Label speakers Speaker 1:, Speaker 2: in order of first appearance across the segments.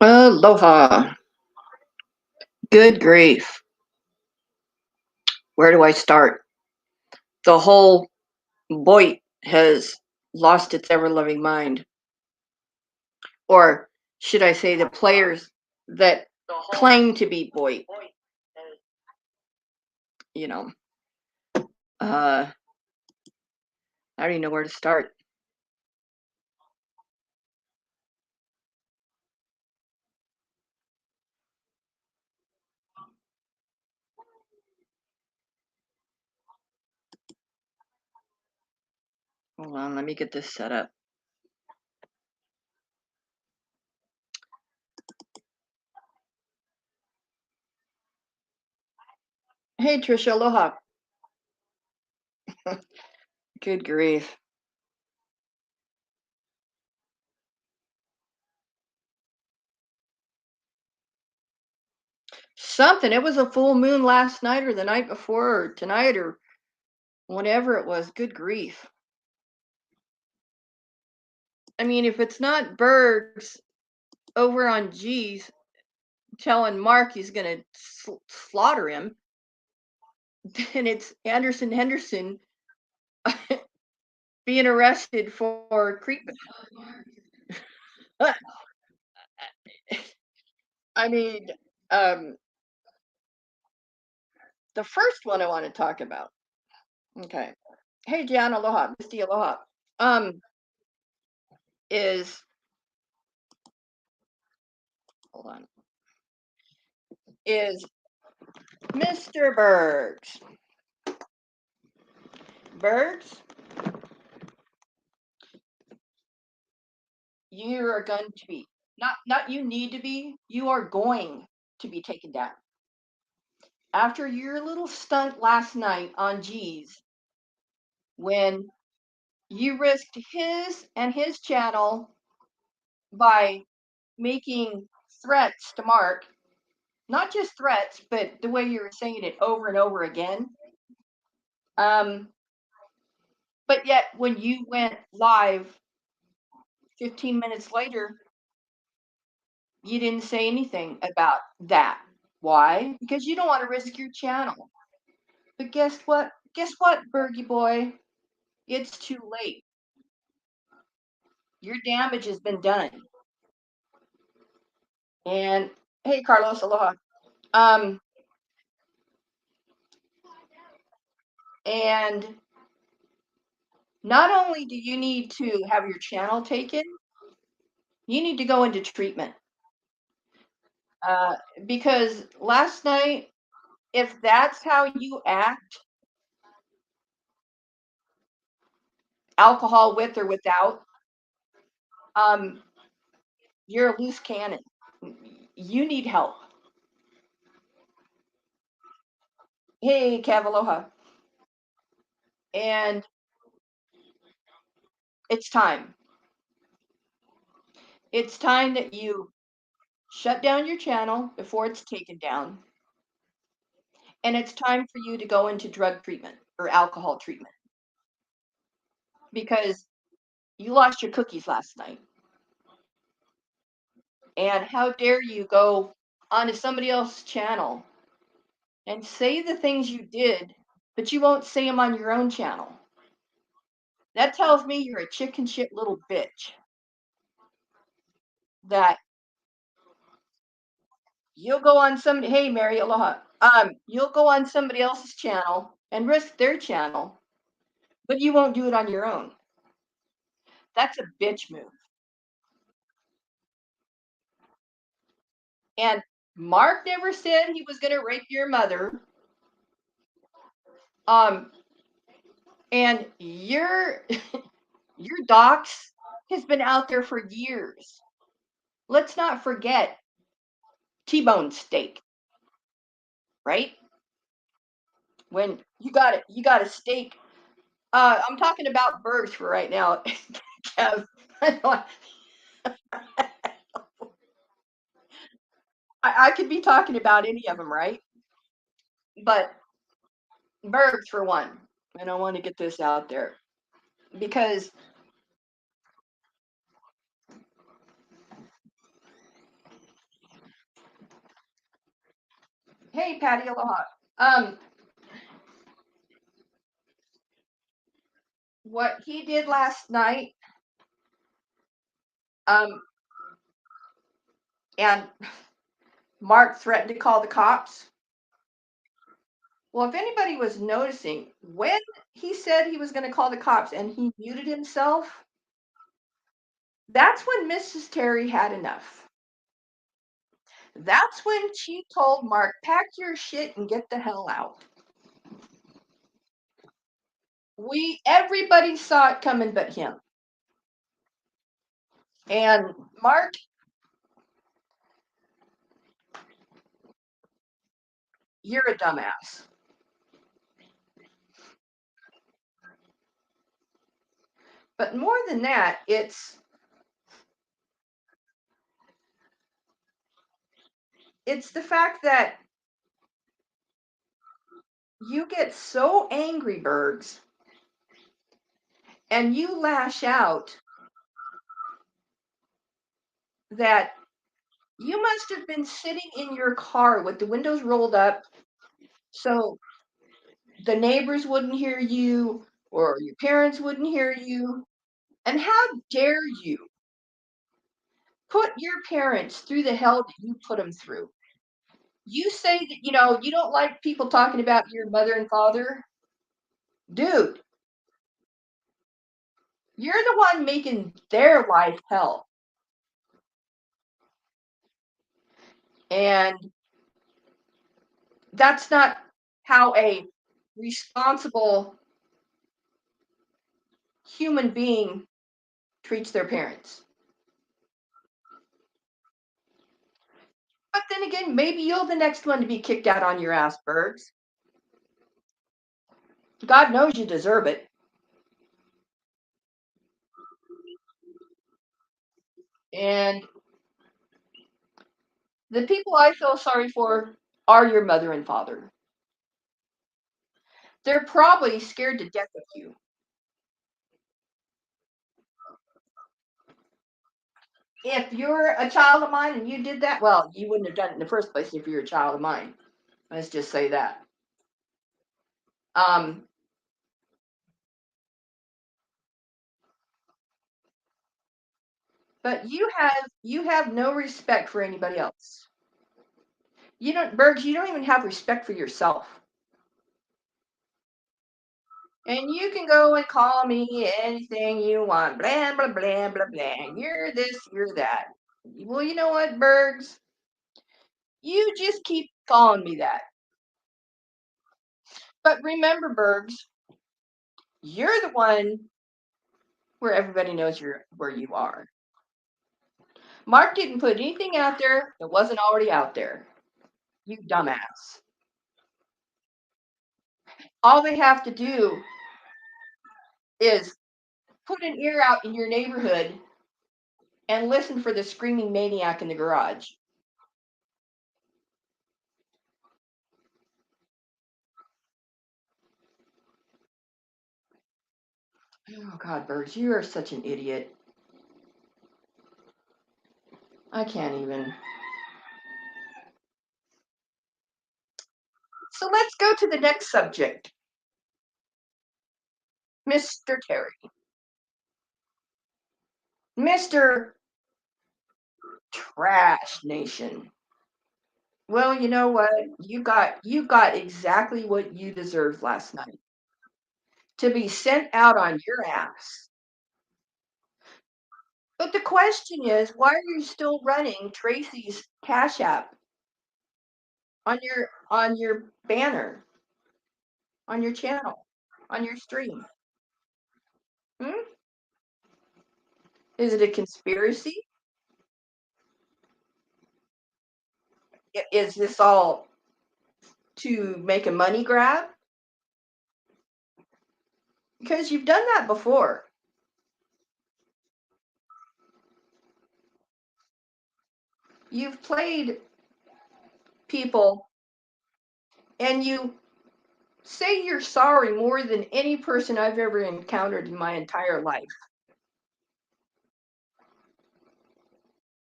Speaker 1: Aloha. Good grief. Where do I start? The whole BOYT has lost its ever loving mind. Or should I say the players that claim to be BOYT, you know. I don't even know where to start. Hold on, let me get this set up. Hey Trisha, aloha. Good grief. Something. It was a full moon last night or the night before or tonight or whatever it was. Good grief. I mean, if it's not Berg's over on G's telling Mark he's going to slaughter him, then it's Anderson Henderson being arrested for creep. I mean, um, the first one I want to talk about. Okay. Hey, Jan, aloha, Misty, aloha. Um, is hold on. Is Mr. Bergs. Bergs, you are going to be not you need to be, you are going to be taken down. After your little stunt last night on G's, when you risked his and his channel by making threats to Mark, not just threats, but the way you were saying it over and over again. Um, but yet, when you went live 15 minutes later, you didn't say anything about that. Why? Because you don't want to risk your channel. But guess what? Guess what, Bergie boy? It's too late. Your damage has been done. And hey, Carlos, aloha. Um, and not only do you need to have your channel taken, you need to go into treatment. Uh, because last night, if that's how you act, alcohol with or without, um, you're a loose cannon. You need help. Hey, Cavaloha. And it's time. It's time that you shut down your channel before it's taken down. And it's time for you to go into drug treatment or alcohol treatment because you lost your cookies last night. And how dare you go onto somebody else's channel and say the things you did, but you won't say them on your own channel. That tells me you're a chicken shit little bitch. That you'll go on somebody, hey Mary, aloha. You'll go on somebody else's channel and risk their channel, but you won't do it on your own. That's a bitch move. And Mark never said he was gonna rape your mother. Um, and your docs has been out there for years. Let's not forget T-bone steak, right? When you got a steak. I'm talking about burgers for right now, Kev. I could be talking about any of them, right? But birds for one. And I want to get this out there because Hey, Patty, aloha. Um, what he did last night, um, and Mark threatened to call the cops. Well, if anybody was noticing, when he said he was going to call the cops and he muted himself, that's when Mrs. Terry had enough. That's when she told Mark, pack your shit and get the hell out. Everybody saw it coming but him. And Mark, you're a dumbass. But more than that, it's the fact that you get so angry, Bergs, and you lash out that you must have been sitting in your car with the windows rolled up so the neighbors wouldn't hear you or your parents wouldn't hear you. And how dare you put your parents through the hell that you put them through? You say that, you don't like people talking about your mother and father. Dude, you're the one making their life hell. And that's not how a responsible human being treats their parents. But then again, maybe you're the next one to be kicked out on your ass, Bergs. God knows you deserve it. And the people I feel sorry for are your mother and father. They're probably scared to death of you. If you're a child of mine and you did that, well, you wouldn't have done it in the first place if you're a child of mine. Let's just say that. Um, but you have no respect for anybody else. You don't, Bergs. You don't even have respect for yourself. And you can go and call me anything you want. Blah blah blah blah blah. You're this, you're that. Well, you know what, Bergs? You just keep calling me that. But remember, Bergs, you're the one where everybody knows where you are. Mark didn't put anything out there that wasn't already out there. You dumbass. All they have to do is put an ear out in your neighborhood and listen for the screaming maniac in the garage. Oh God, Bergs, you are such an idiot. I can't even. So let's go to the next subject, Mr. Terry. Mr. Trash Nation. Well, you know what? You got exactly what you deserved last night. To be sent out on your ass. But the question is, why are you still running Tracy's Cash App on your banner, on your channel, on your stream? Hmm? Is it a conspiracy? Is this all to make a money grab? Because you've done that before. You've played people and you say you're sorry more than any person I've ever encountered in my entire life.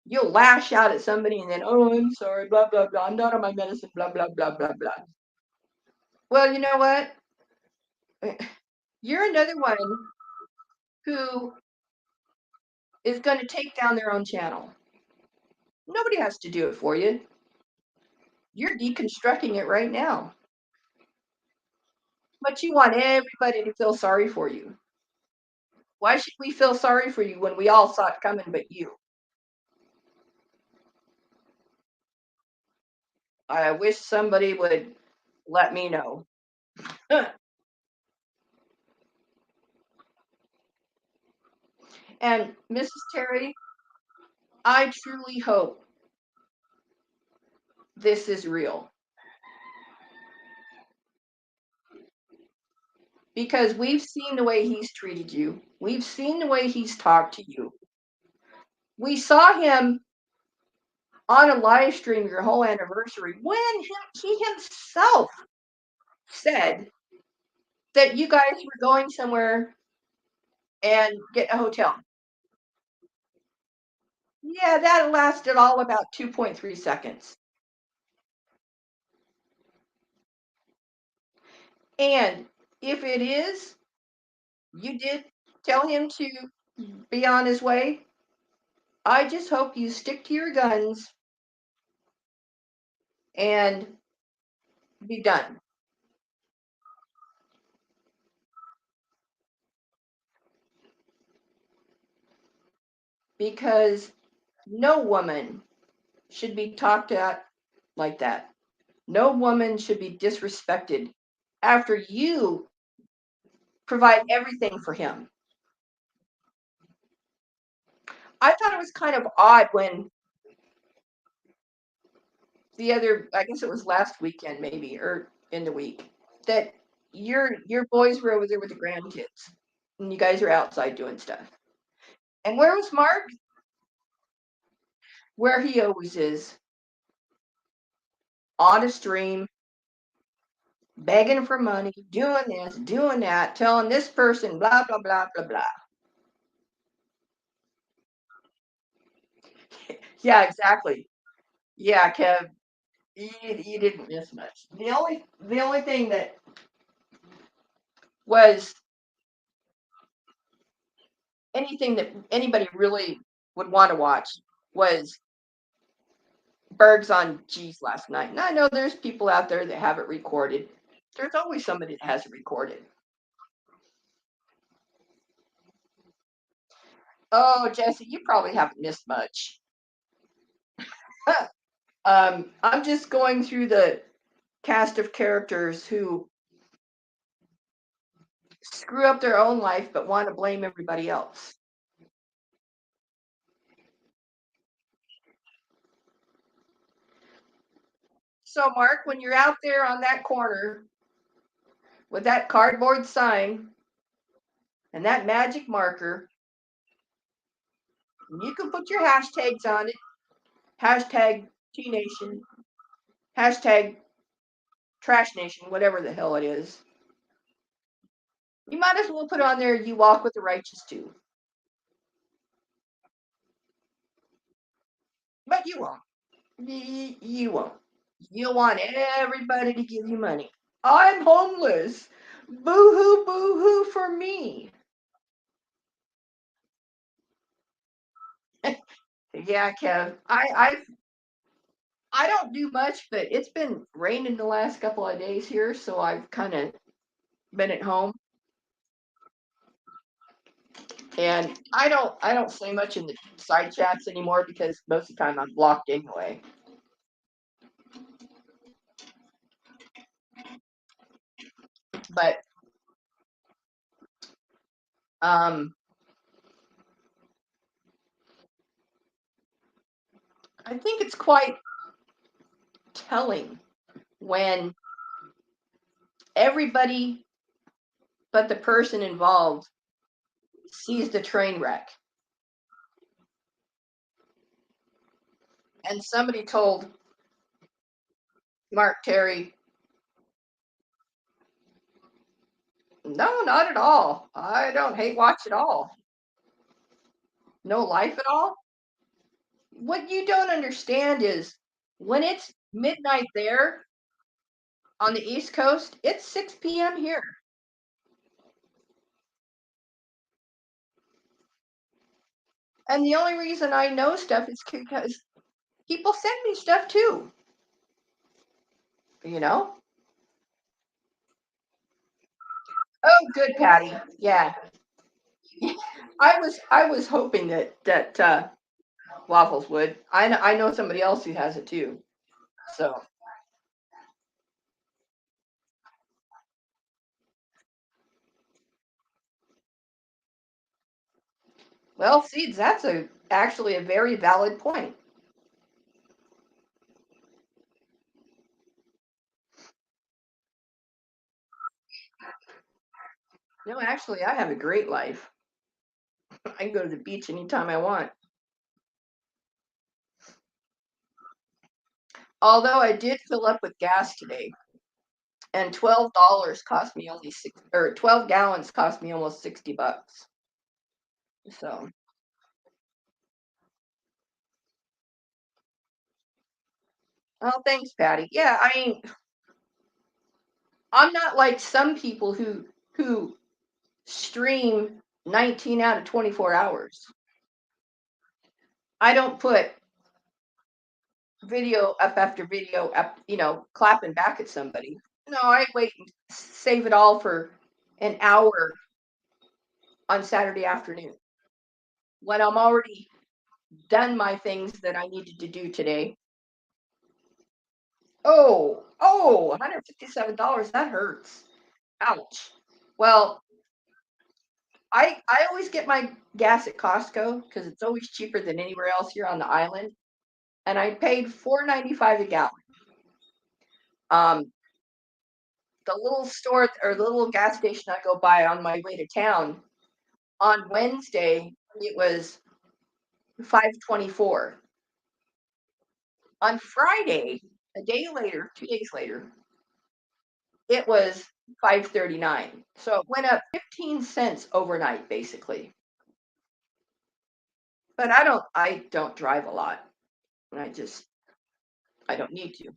Speaker 1: You'll lash out at somebody and then, oh, I'm sorry, blah, blah, blah. I'm not on my medicine, blah, blah, blah, blah, blah. Well, you know what? You're another one who is going to take down their own channel. Nobody has to do it for you. You're deconstructing it right now. But you want everybody to feel sorry for you. Why should we feel sorry for you when we all saw it coming but you? I wish somebody would let me know. And Mrs. Terry, I truly hope this is real because we've seen the way he's treated you. We've seen the way he's talked to you. We saw him on a live stream your whole anniversary when he himself said that you guys were going somewhere and get a hotel. Yeah, that lasted all about 2.3 seconds. And if it is, you did tell him to be on his way. I just hope you stick to your guns and be done. Because no woman should be talked at like that. No woman should be disrespected after you provide everything for him. I thought it was kind of odd when I guess it was last weekend maybe, or in the week, that your boys were over there with the grandkids and you guys are outside doing stuff. And where was Mark? Where he always is, on a stream, begging for money, doing this, doing that, telling this person blah blah blah blah blah. Yeah, exactly. Yeah, Kev, you didn't miss much. The only thing that was anything that anybody really would want to watch was Berg's on G's last night. And I know there's people out there that have it recorded. There's always somebody that has it recorded. Oh, Jesse, you probably haven't missed much. I'm just going through the cast of characters who screw up their own life but want to blame everybody else. So, Mark, when you're out there on that corner with that cardboard sign and that magic marker, you can put your hashtags on it. Hashtag T Nation, hashtag Trash Nation, whatever the hell it is. You might as well put on there, you walk with the righteous too. But you won't. You won't. You'll want everybody to give you money. I'm homeless. Boo hoo, boo hoo for me. Yeah, Kev. I don't do much, but it's been raining the last couple of days here, so I've kind of been at home. And I don't say much in the side chats anymore because most of the time I'm blocked anyway. But um I think it's quite telling when everybody but the person involved sees the train wreck. And somebody told Mark Terry, no, not at all. I don't hate watch at all. No life at all? What you don't understand is when it's midnight there on the East Coast, it's 6 p.m. here. And the only reason I know stuff is because people send me stuff too, you know? Oh, good, Patty. Yeah. I was hoping that waffles would. I know somebody else who has it too. So, well, see, that's a actually a very valid point. No, actually, I have a great life. I can go to the beach anytime I want. Although I did fill up with gas today, and $12 cost me only six, or 12 gallons cost me almost $60. So, oh, thanks, Patty. Yeah, I mean, I'm not like some people who stream 19 out of 24 hours. I don't put video up after video up, clapping back at somebody. No, I wait and save it all for an hour on Saturday afternoon when I'm already done my things that I needed to do today. $157. That hurts. Ouch. Well, I always get my gas at Costco because it's always cheaper than anywhere else here on the island, and I paid 4.95 a gallon. Um, the little store or the little gas station I go by on my way to town on Wednesday it was 5.24. On Friday, a day later, 2 days later, it was 5.39. So it went up 15 cents overnight, basically. But I don't drive a lot. I don't need to.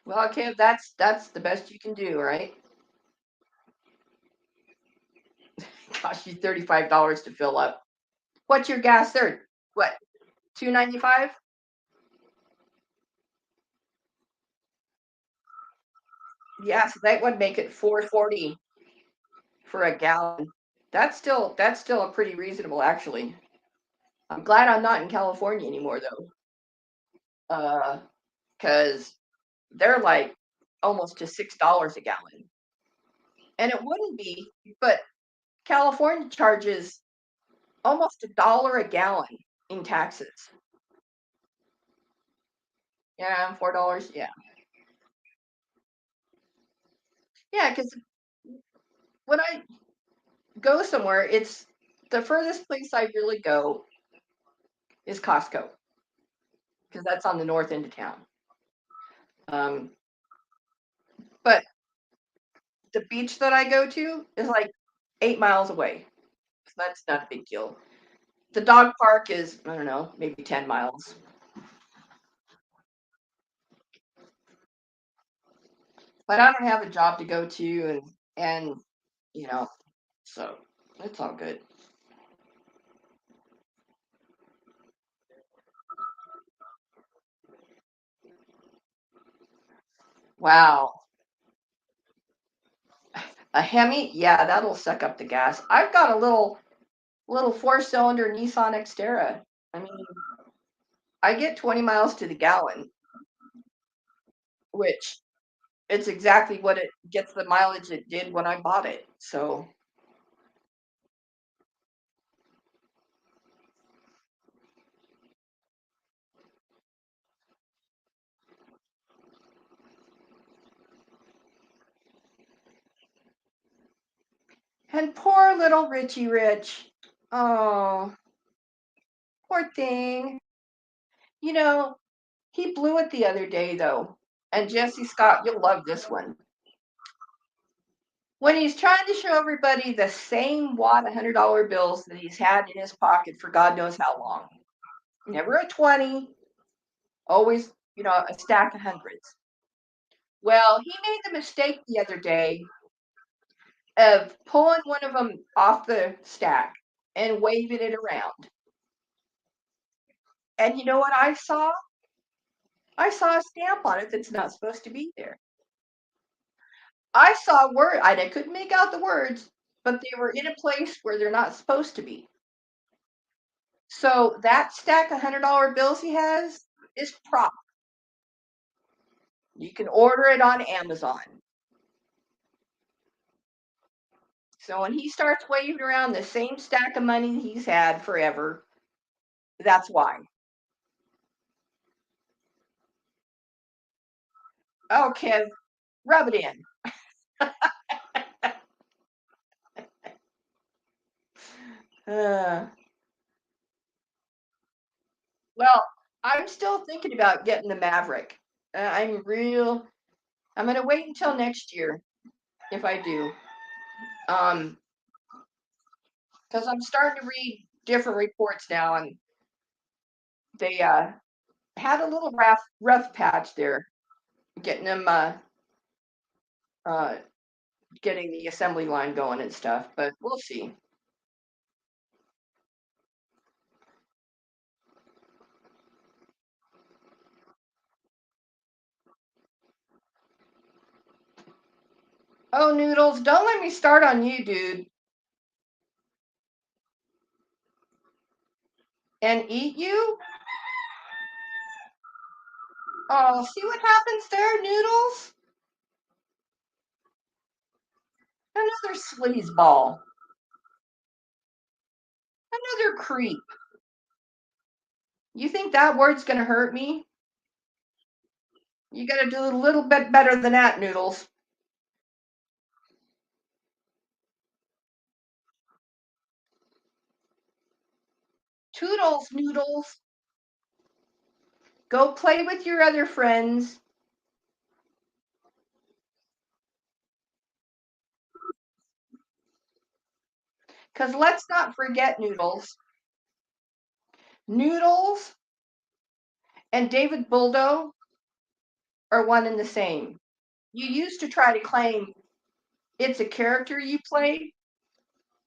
Speaker 1: Well, okay, that's the best you can do, right? Cost you $35 to fill up. What's your gas there? What, 2.95? Yeah, so that would make it 4.40 for a gallon. That's still a pretty reasonable, actually. I'm glad I'm not in California anymore though. Because they're like almost to $6 a gallon. And it wouldn't be, but California charges almost $1 a gallon in taxes. Yeah, $4. Yeah. Yeah, because when I go somewhere, it's the furthest place I really go is Costco because that's on the north end of town. Um, but the beach that I go to is like 8 miles away. So that's not a big deal. The dog park is, I don't know, maybe 10 miles. But I don't have a job to go to and you know, so it's all good. Wow. A Hemi? Yeah, that'll suck up the gas. I've got a little four-cylinder Nissan Xterra. I mean, I get 20 miles to the gallon, which it's exactly what it gets the mileage it did when I bought it. So, and poor little Richie Rich. Oh, poor thing. You know, he blew it the other day though. And Jesse Scott, you'll love this one. when he's trying to show everybody the same wad of $100 bills that he's had in his pocket for God knows how long. Never a 20, always, a stack of hundreds. Well, he made the mistake the other day of pulling one of them off the stack and waving it around. And you know what I saw? I saw a stamp on it that's not supposed to be there. I saw word, I couldn't make out the words, but they were in a place where they're not supposed to be. So that stack of $100 bills he has is prop. You can order it on Amazon. So when he starts waving around the same stack of money he's had forever, that's why. Oh, Kev, rub it in. Uh, well, I'm still thinking about getting the Maverick. I'm gonna wait until next year if I do. Because I'm starting to read different reports now, and they had a little rough patch there, getting them uh, getting the assembly line going and stuff. But we'll see. Oh, Noodles, don't let me start on you, dude, and eat you. Oh, see what happens there, Noodles? Another sleazeball, another creep. You think that word's gonna hurt me? You gotta do a little bit better than that, Noodles. Toodles, Noodles. Go play with your other friends. Because let's not forget, Noodles. Noodles and David Buldo are one and the same. You used to try to claim it's a character you play.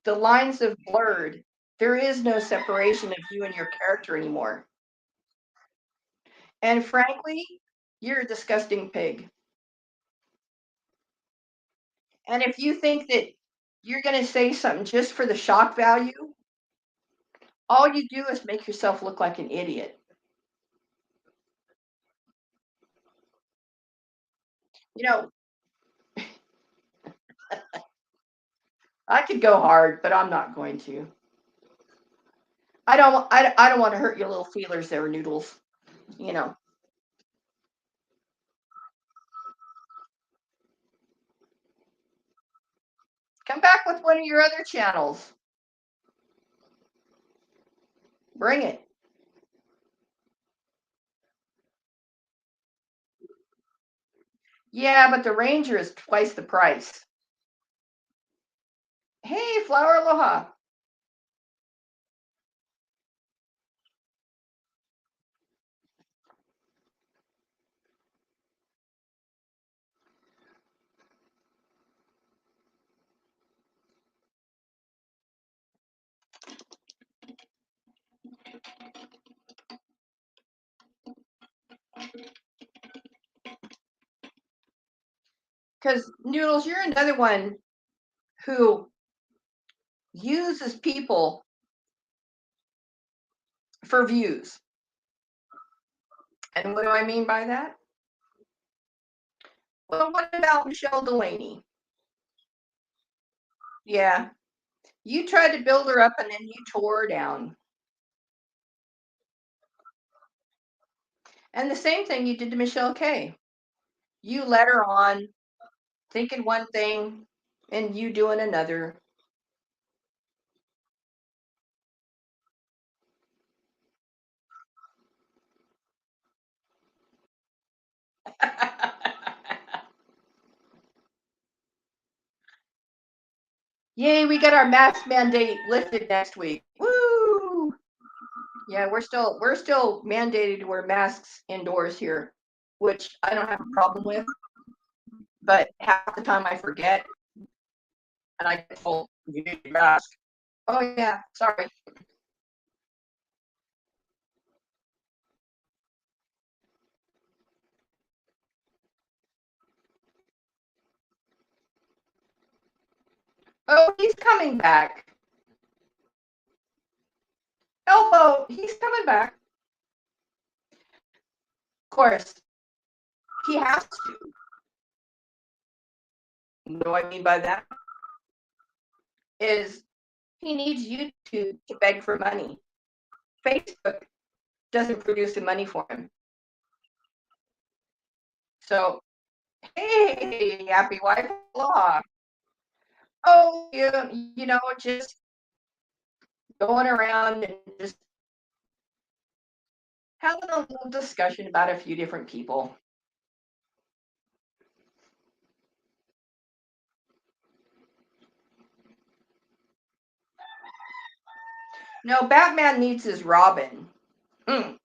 Speaker 1: The lines have blurred. There is no separation of you and your character anymore. And frankly, you're a disgusting pig. And if you think that you're going to say something just for the shock value, all you do is make yourself look like an idiot. You know, I could go hard, but I'm not going to. I don't want to hurt your little feelers there, Noodles. You know, come back with one of your other channels. Bring it. Yeah, but the Ranger is twice the price. Hey, Flower Aloha. Because Noodles, you're another one who uses people for views. And what do I mean by that? Well, what about Michelle Delaney? Yeah, you tried to build her up and then you tore her down. And the same thing you did to Michelle K. You led her on thinking one thing and you doing another. Yay, we get our mask mandate lifted next week. Woo! Yeah, we're still mandated to wear masks indoors here, which I don't have a problem with, but half the time I forget and I get told you need a mask. Oh yeah, sorry. Oh, he's coming back. Elbow, he's coming back. Of course, he has to. What do I mean by that? Is he needs YouTube to beg for money. Facebook doesn't produce the money for him. So, hey, happy wife law. Oh, just going around and just having a little discussion about a few different people. No, Batman needs his Robin. Mm.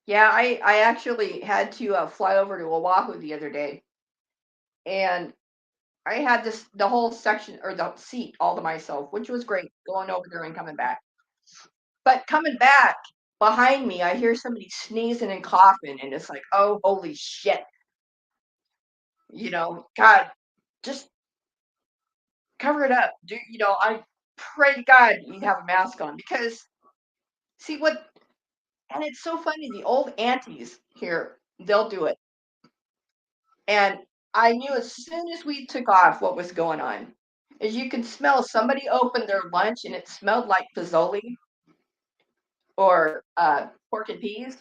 Speaker 1: Yeah, I actually had to fly over to Oahu the other day, and I had the whole section or the seat all to myself, which was great going over there and coming back. But coming back behind me, I hear somebody sneezing and coughing, and it's like, oh, holy shit. God, just cover it up. I pray to God you have a mask on because see what, and it's so funny. The old aunties here, they'll do it. And I knew as soon as we took off what was going on. As you can smell, somebody opened their lunch and it smelled like Fazoli or pork and peas.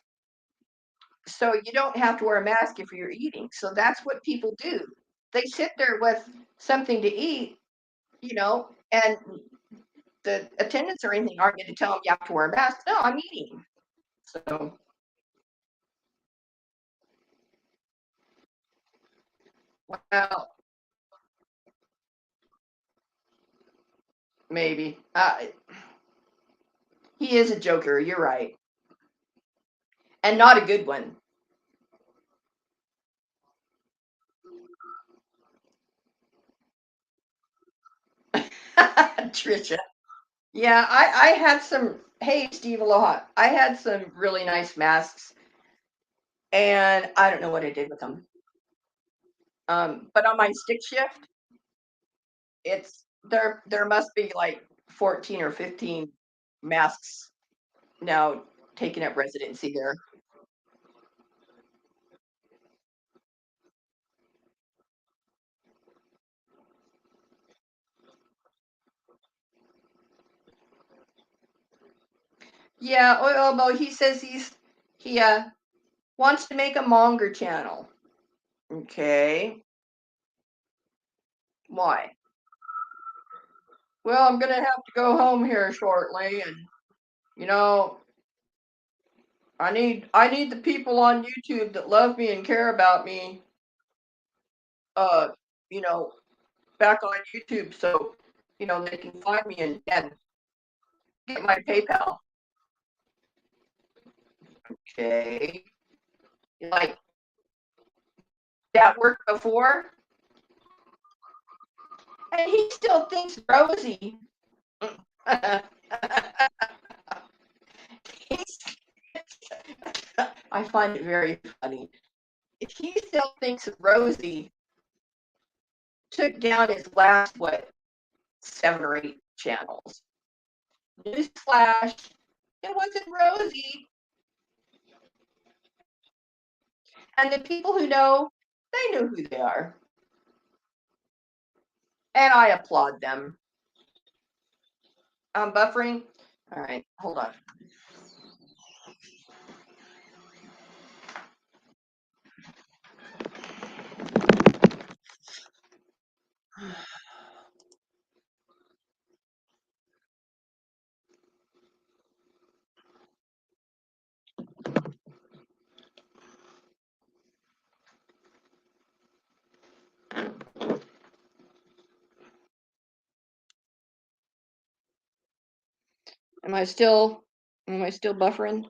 Speaker 1: So you don't have to wear a mask if you're eating. So that's what people do. They sit there with something to eat, and the attendants or anything aren't going to tell them you have to wear a mask. No, I'm eating. So, well, maybe. He is a joker. You're right. And not a good one. Trisha. Yeah, I had some. Hey, Steve, aloha. I had some really nice masks, and I don't know what I did with them. But on my stick shift, there must be like 14 or 15 masks now taking up residency there. Yeah, well, he says he wants to make a manga channel. Okay, why? Well, I'm gonna have to go home here shortly, and you know, I need the people on YouTube that love me and care about me, uh, you know, back on YouTube, so they can find me and get my PayPal. Okay, like that worked before, and he still thinks Rosie. He's- I find it very funny. He still thinks Rosie took down his last what 7 or 8 channels. Newsflash, it wasn't Rosie. And the people who know, they know who they are. And I applaud them. I'm buffering. All right, hold on. Am I still buffering? Am I still buffering?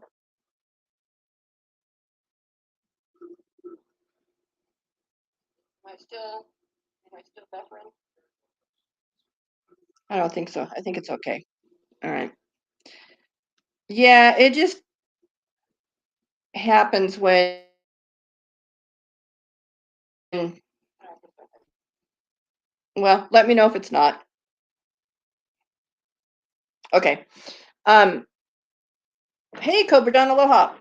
Speaker 1: I don't think so. I think it's okay. All right. Yeah, it just happens when well, let me know if it's not. Okay. Um, hey Cobra Don Aloha.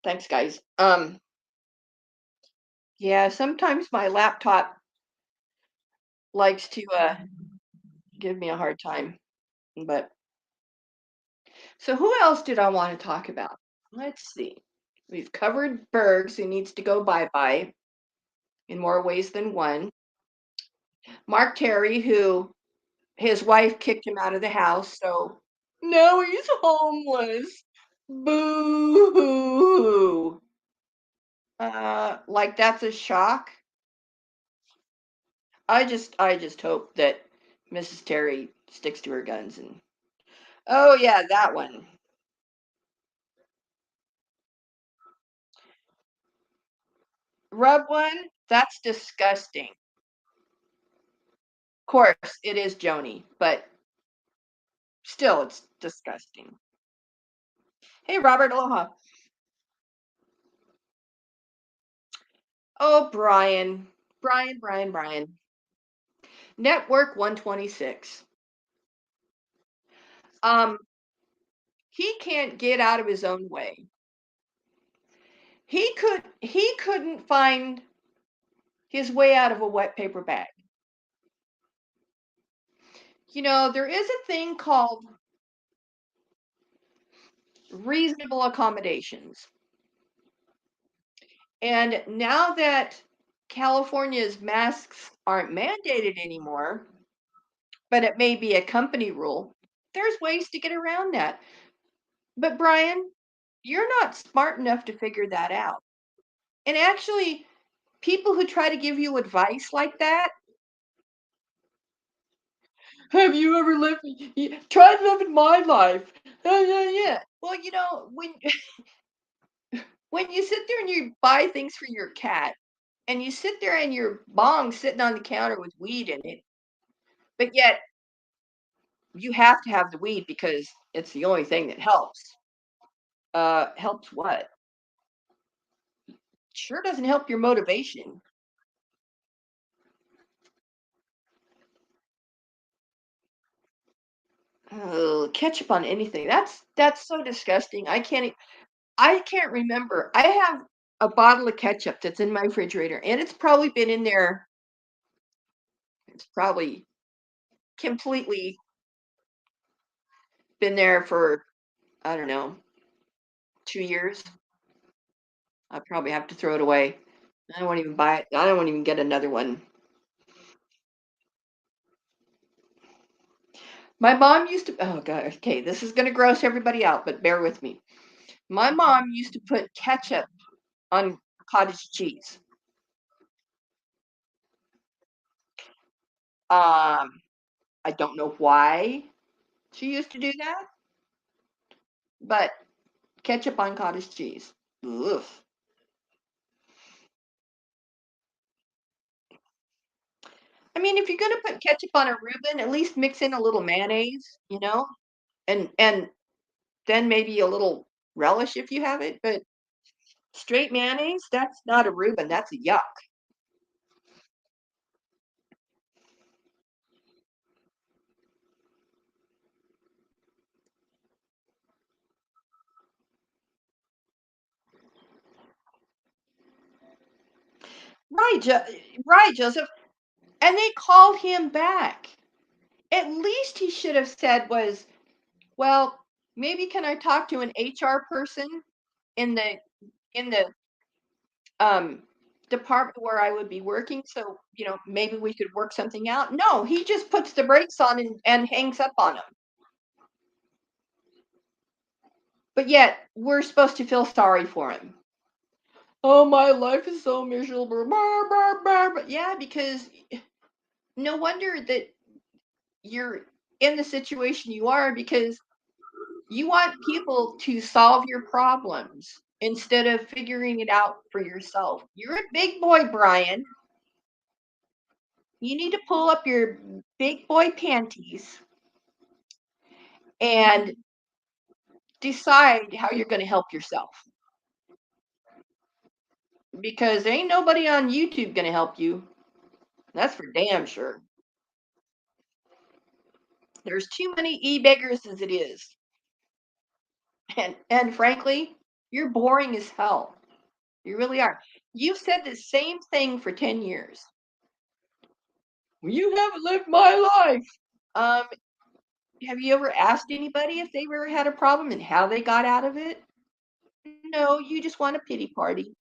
Speaker 1: Thanks guys. Yeah, sometimes my laptop likes to give me a hard time. But so who else did I want to talk about? Let's see. We've covered Bergs who needs to go bye-bye in more ways than one. Mark Terry, who his wife kicked him out of the house, so now he's homeless. Boo hoo. Like that's a shock. I just hope that Mrs. Terry sticks to her guns and oh yeah, that one. Rub one, that's disgusting. Of course, it is Joni, but still it's disgusting. Hey Robert, aloha. Oh Brian. Brian. Network 126. Um, he can't get out of his own way. He couldn't find his way out of a wet paper bag. You know, there is a thing called reasonable accommodations. And now that California's masks aren't mandated anymore, but it may be a company rule, there's ways to get around that. But Brian, you're not smart enough to figure that out. And actually, people who try to give you advice like that, have you ever lived? Try living my life. Yeah. Well, you know, when you sit there and you buy things for your cat, and you sit there and your bong sitting on the counter with weed in it, but yet you have to have the weed because it's the only thing that helps. Helps what? Sure doesn't help your motivation. Oh, ketchup on anything. That's so disgusting. I can't remember. I have a bottle of ketchup that's in my refrigerator, and it's probably been in there. It's probably completely been there for I don't know 2 years. I probably have to throw it away. I won't even buy it. I don't want to even get another one. My mom used to. Oh god. Okay, this is gonna gross everybody out, but bear with me. My mom used to put ketchup on cottage cheese. Um, I don't know why she used to do that, but ketchup on cottage cheese. Ugh. I mean, if you're gonna put ketchup on a Reuben, at least mix in a little mayonnaise, and then maybe a little relish if you have it. But straight mayonnaise, that's not a Reuben. That's a yuck. Right, right, Joseph. And they called him back. At least he should have said was, well, maybe can I talk to an HR person in the um department where I would be working so, maybe we could work something out. No, he just puts the brakes on and hangs up on him. But yet we're supposed to feel sorry for him. Oh, my life is so miserable. Brr, brr, brr. But yeah, because no wonder that you're in the situation you are because you want people to solve your problems instead of figuring it out for yourself. You're a big boy, Brian. You need to pull up your big boy panties and decide how you're going to help yourself. Because ain't nobody on YouTube going to help you. That's for damn sure. There's too many e-beggars as it is. And frankly, you're boring as hell. You really are. You've said the same thing for 10 years. You haven't lived my life. Um, have you ever asked anybody if they ever had a problem and how they got out of it? No, you just want a pity party.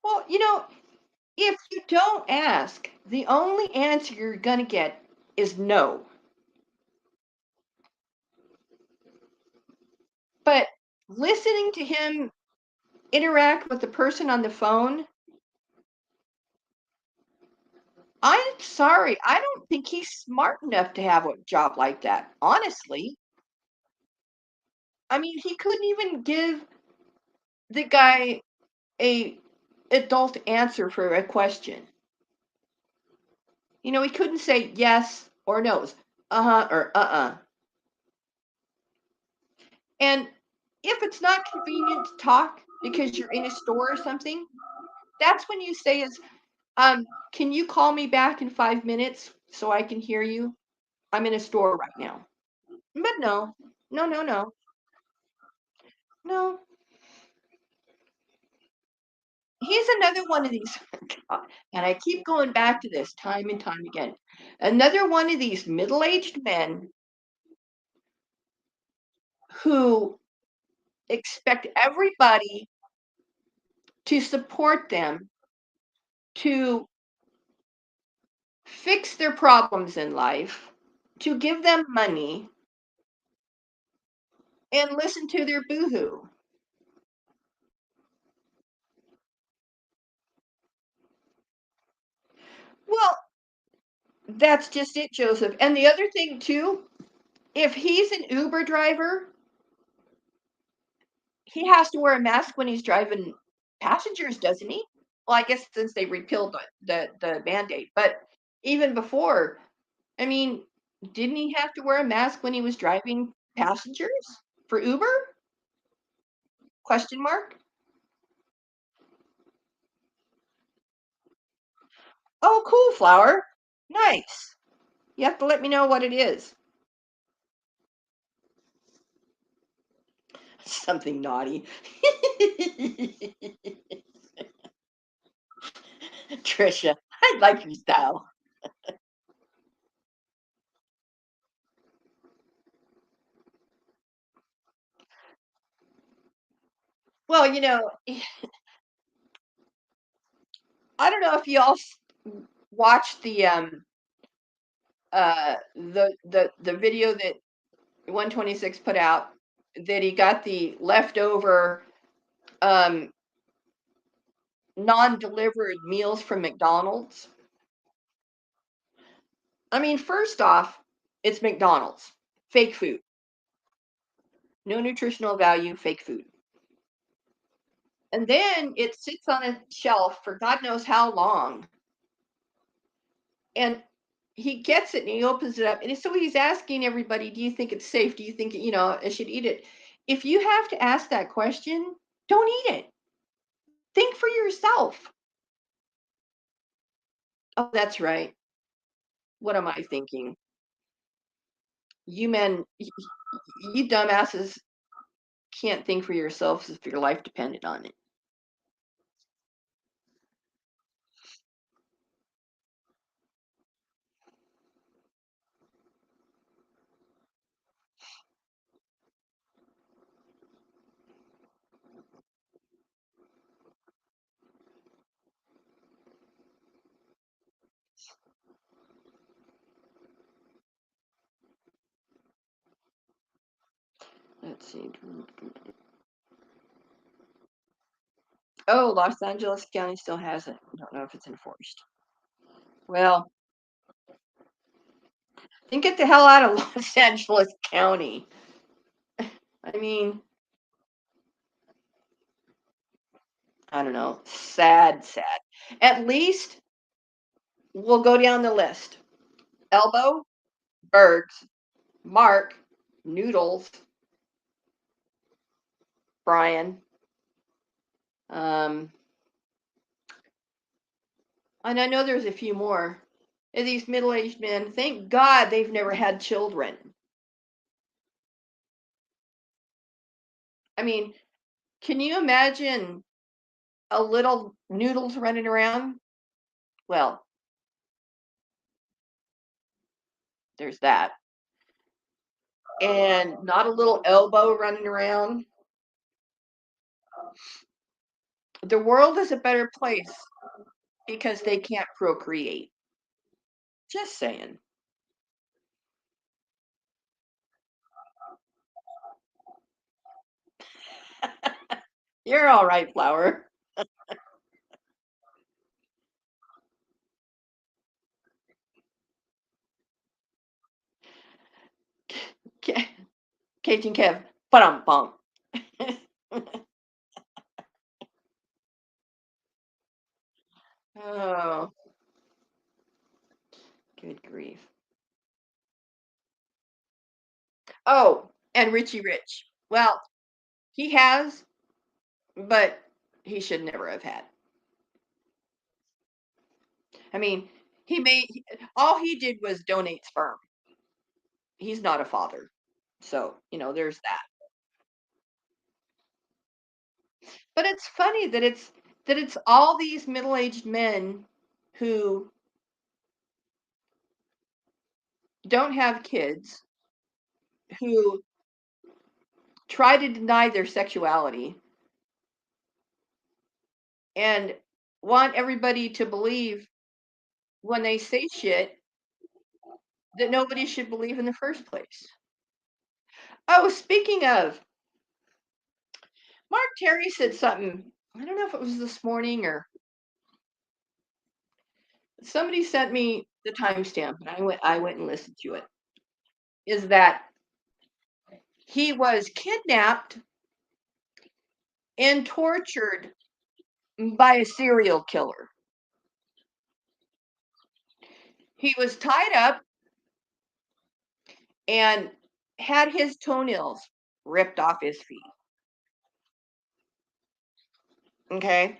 Speaker 1: Well, if you don't ask, the only answer you're going to get is no. But listening to him interact with the person on the phone, I'm sorry, I don't think he's smart enough to have a job like that. Honestly, I mean, he couldn't even give the guy a adult answer for a question. He couldn't say yes or no's, uh-huh or uh-uh. And if it's not convenient to talk because you're in a store or something, that's when you say is, can you call me back in 5 minutes so I can hear you? I'm in a store right now. But no, no, no, no, no. He's another one of these, and I keep going back to this time and time again. Another one of these middle-aged men who expect everybody to support them, to fix their problems in life, to give them money, and listen to their boohoo. Well, that's just it, Joseph. And the other thing, too, if he's an Uber driver, he has to wear a mask when he's driving passengers, doesn't he? Well, I guess since they repealed the mandate, but even before, I mean, didn't he have to wear a mask when he was driving passengers for Uber? Question mark. Oh, cool, flower. Nice. You have to let me know what it is. Something naughty. Trisha, I like your style. Well, I don't know if you all watched the video that 126 put out, that he got the leftover um non-delivered meals from McDonald's. I mean, first off, it's McDonald's. Fake food. No nutritional value, fake food. And then it sits on a shelf for God knows how long. And he gets it and he opens it up. And so he's asking everybody, do you think it's safe? Do you think, I should eat it? If you have to ask that question, don't eat it. Think for yourself. Oh, that's right. What am I thinking? You men, you dumbasses can't think for yourselves if your life depended on it. Let's see. Oh, Los Angeles County still has it. I don't know if it's enforced. Well, then get the hell out of Los Angeles County. I mean, I don't know. Sad, sad. At least we'll go down the list. Elbow, Bergs, Mark, Noodles, Brian. Um, and I know there's a few more. And these middle-aged men, thank God they've never had children. I mean, can you imagine a little Noodles running around? Well, there's that. And not a little elbow running around. The world is a better place because they can't procreate. Just saying. You're all right, Flower. Ca- Cajun Kev. Bum. Oh, good grief. Oh, and Richie Rich. Well, he has, but he should never have had. I mean, all he did was donate sperm. He's not a father. So, there's that. But it's funny that it's all these middle-aged men who don't have kids, who try to deny their sexuality and want everybody to believe when they say shit that nobody should believe in the first place. Oh, speaking of, Mark Terry said something. I don't know if it was this morning or somebody sent me the timestamp and I went and listened to it. Is that he was kidnapped and tortured by a serial killer. He was tied up and had his toenails ripped off his feet. Okay.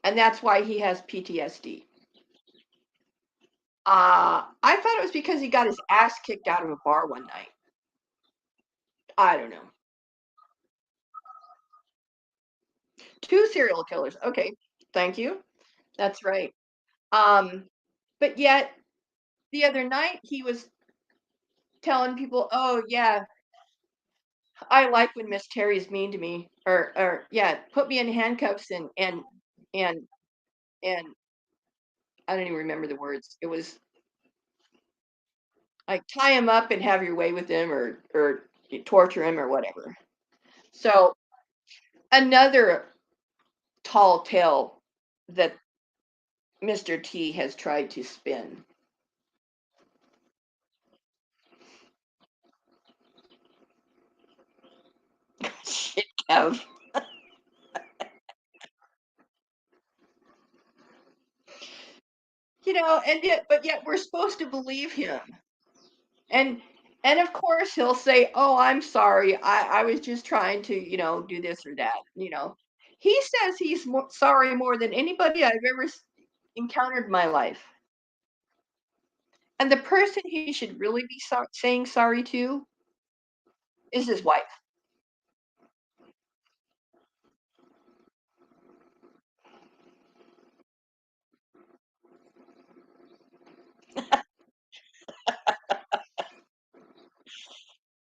Speaker 1: And that's why he has PTSD. I thought it was because he got his ass kicked out of a bar one night. I don't know. Two serial killers. Okay. Thank you. That's right. Um, but yet the other night he was telling people, "Oh yeah, I like when Miss Terry's mean to me," or yeah, put me in handcuffs and and I don't even remember the words. It was like tie him up and have your way with him, or you torture him or whatever. So another tall tale that Mr. T has tried to spin. Shit, Kev. But yet we're supposed to believe him. And and of course he'll say, "Oh, I'm sorry. I was just trying to, do this or that." He says he's sorry more than anybody I've ever encountered in my life. And the person he should really be saying sorry to is his wife.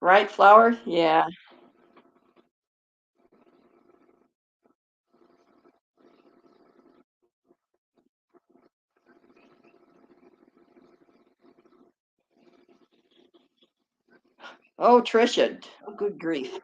Speaker 1: Right, Flower? Yeah. Oh, Trisha. Oh, good grief.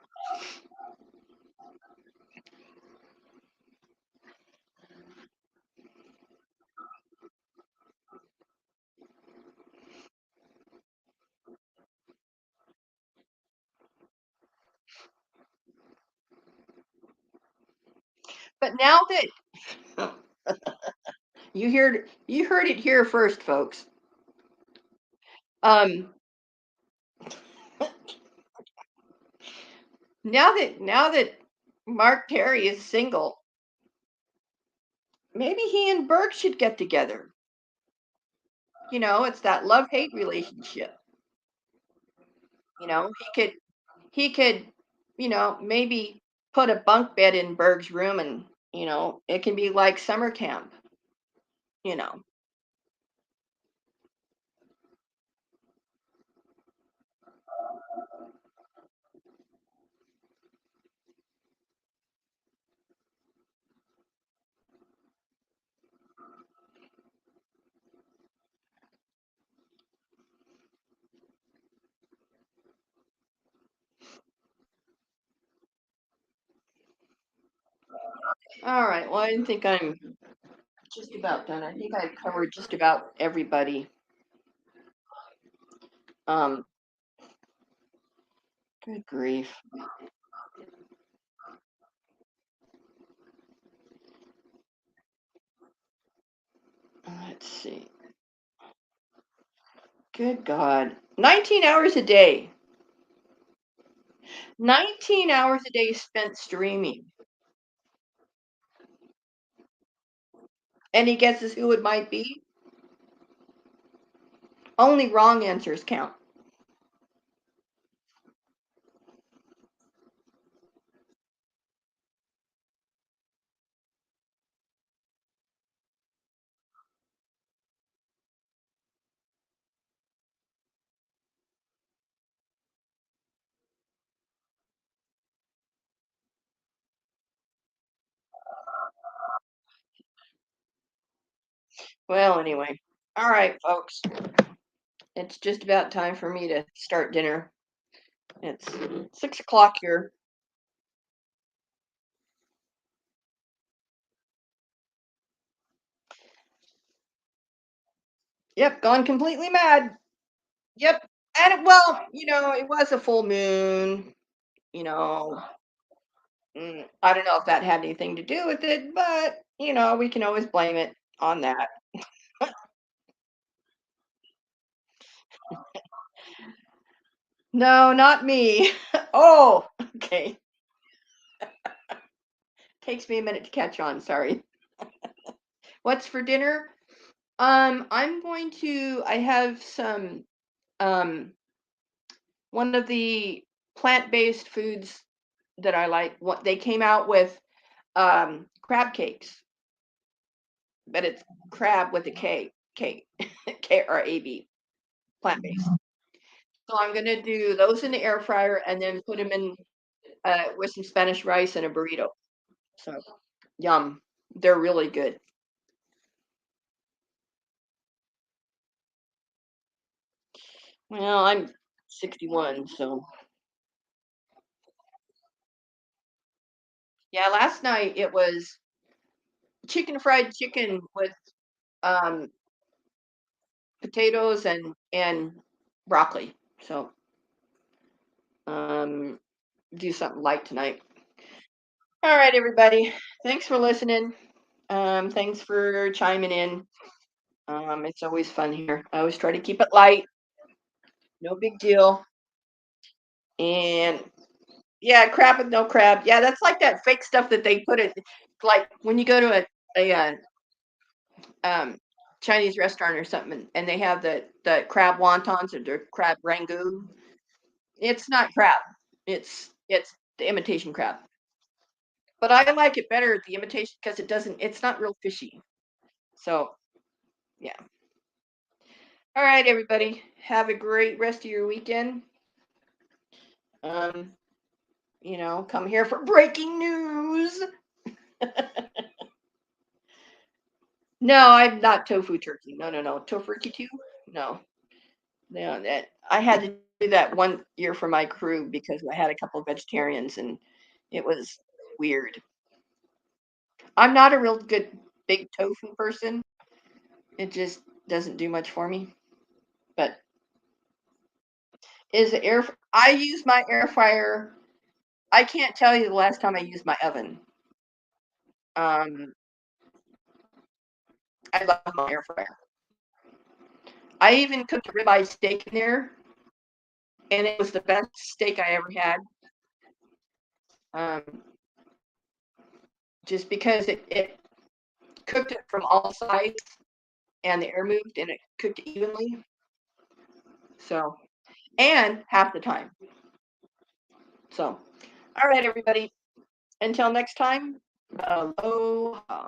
Speaker 1: But now that you heard it here first, folks. Um, now that Mark Terry is single, maybe he and Berg should get together. It's that love-hate relationship. He could, maybe put a bunk bed in Berg's room, and it can be like summer camp. You know. All right. Well, I think I'm just about done. I think I've covered just about everybody. Um, Good grief. Let's see. Good God. 19 hours a day. 19 hours a day spent streaming. Any guesses who it might be? Only wrong answers count. Well, anyway. All right, folks. It's just about time for me to start dinner. It's 6 o'clock here. Yep, gone completely mad. Yep. Well, it was a full moon. You know, I don't know if that had anything to do with it, but we can always blame it on that. No, not me. Oh, okay. Takes me a minute to catch on. Sorry. What's for dinner? I have some um one of the plant-based foods that I like. What they came out with crab cakes, but it's crab with a K, K R A B, plant-based. So I'm gonna do those in the air fryer and then put them in with some Spanish rice and a burrito. So yum. They're really good. Well, I'm 61, so yeah. Last night it was fried chicken with um, potatoes and broccoli. So um, do something light tonight. All right, everybody. Thanks for listening. Thanks for chiming in. It's always fun here. I always try to keep it light, no big deal. And yeah, crab with no crab. Yeah, that's like that fake stuff that they put it like when you go to a um, Chinese restaurant or something, and they have the crab wontons or the crab rangoon. It's not crab. It's the imitation crab. But I like it better the imitation because it's not real fishy. So yeah. All right, everybody. Have a great rest of your weekend. Um, come here for breaking news. No, I'm not tofu turkey. No, no, no. Tofurkey too? No. No, that I had to do that one year for my crew because I had a couple of vegetarians and it was weird. I'm not a real good big tofu person. It just doesn't do much for me. But I use my air fryer. I can't tell you the last time I used my oven. Um, I love my air fryer. I even cooked a ribeye steak in there, and it was the best steak I ever had. Um, just because it cooked it from all sides, and the air moved, and it cooked evenly. So, and half the time. So, all right, everybody. Until next time, aloha.